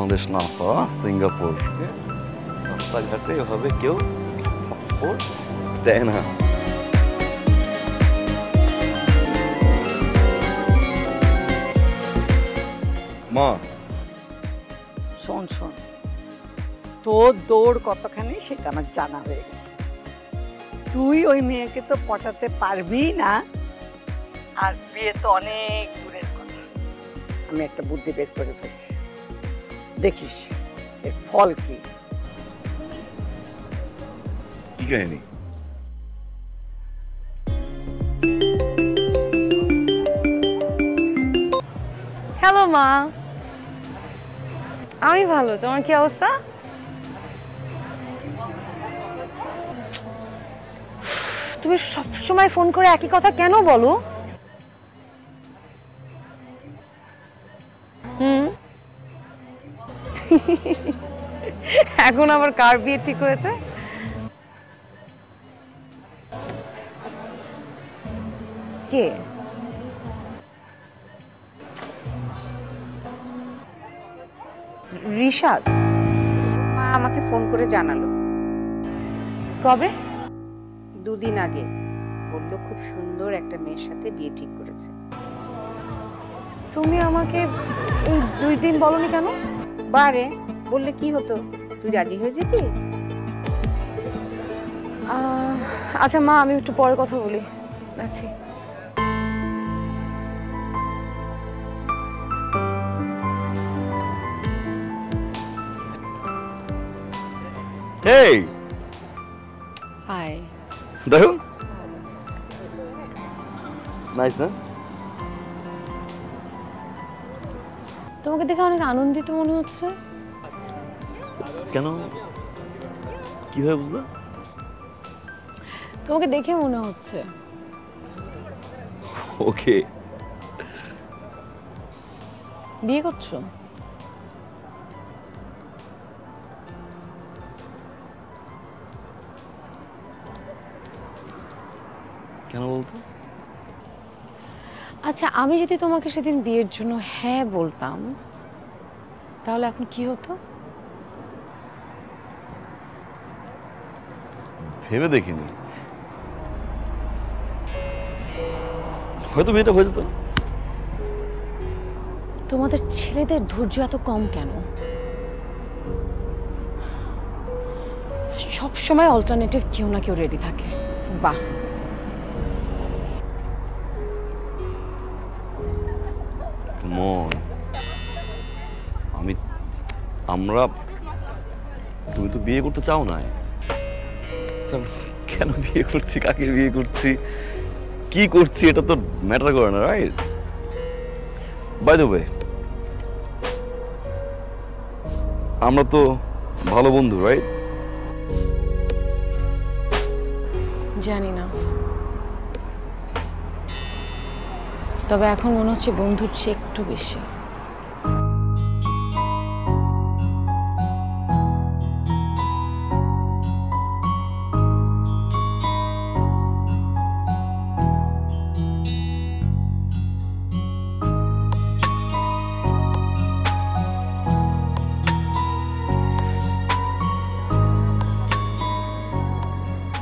বাংলাদেশ না সিঙ্গাপুর রাস্তাঘাটে এভাবে কেউ থাপ্পড় দেয় না। মা শোন শোন, তোর দৌড় কতখানি সেটা আমার জানা হয়ে গেছে। তুই ওই মেয়েকে তো পটাতে পারবি না, আর বিয়ে তো অনেক দূরের কথা। আমি একটা বুদ্ধি বের করে ফেলছি, দেখিস এর ফল কি। কি কাহিনী? হ্যালো মা, আমি ভালো, তোমার কি অবস্থা? তুমি সব সময় ফোন করে একই কথা কেন বলো? এখন আবার কার বিয়ে ঠিক হয়েছে? কে? রিশাদ মা আমাকে ফোন করে জানালো। কবে? 2 দিন আগে বলল খুব সুন্দর একটা মেয়ের সাথে বিয়ে ঠিক করেছে। তুমি আমাকে এই 2 দিন বলনি কেন? বারে বললে কি হতো, তুই রাজি হয়ে যেতি। আচ্ছা মা, আমি একটু পরে কথা বলি, আচ্ছা। Hey hi. দেখো, নাইস না? তোমাকে দেখে অনেক আনন্দিত মনে হচ্ছে। কেন, কিভাবে বুঝলা? তোমাকে দেখে মনে হচ্ছে। ওকে। বিয়ে করছো? কেন বলতো? আচ্ছা, আমি যদি তোমাকে সেদিন বিয়ের জন্য হ্যাঁ বলতাম, তাহলে এখন কি হতো? ভেবে দেখিনি, হয়তো বিয়েটা হয়ে যেত। তোমাদের ছেলেদের ধৈর্য এত কম কেন? সব সময় অল্টারনেটিভ কেউ না কেউ রেডি থাকে। বাহ। তুমি তো বিয়ে করতে চাও না, কেন বিয়ে করছি, কাকে বিয়ে করছি, কি করছি, এটা তো ম্যাটার করে না, রাইট? বাই দ্য ওয়ে, আমরা তো ভালো বন্ধু, রাইট? জানি না, তবে এখন মনে হচ্ছে বন্ধুর চেয়ে একটু বেশি।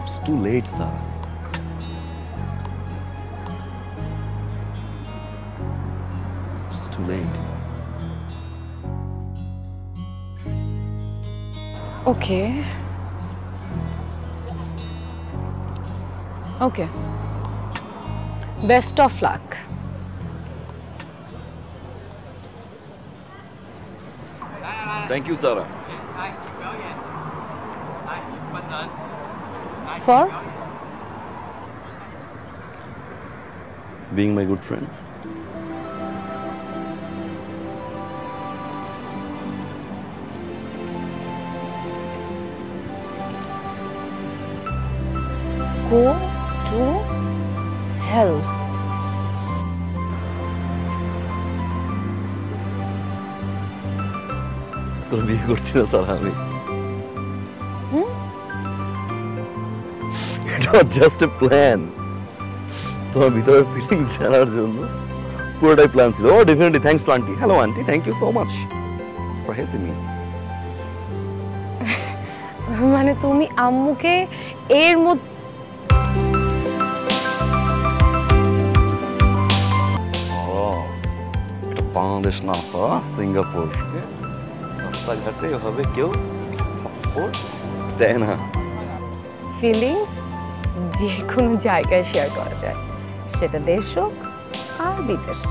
It's too late, Sarah. It's too late. Okay. Okay. Best of luck. Thank you, Sarah. For? Being my good friend. Go to hell. কোনো বিয়ে করছি না সারা আমি। It was just a plan. তোমার ভিতরের ফিলিংস জানার জন্য পুরোটাই প্ল্যান ছিল। Oh, definitely thanks to auntie. Hello auntie, thank you so much. for helping me. মানে তুমি আম্মুকে এর মধ্যে এটা বাংলাদেশ না সিঙ্গাপুর। রাস্তাঘাটে এভাবে কেউ দেয় না। ফিলিংস যে কোনো জায়গায় শেয়ার করা যায়, সেটা দেশ হোক আর বিদেশ।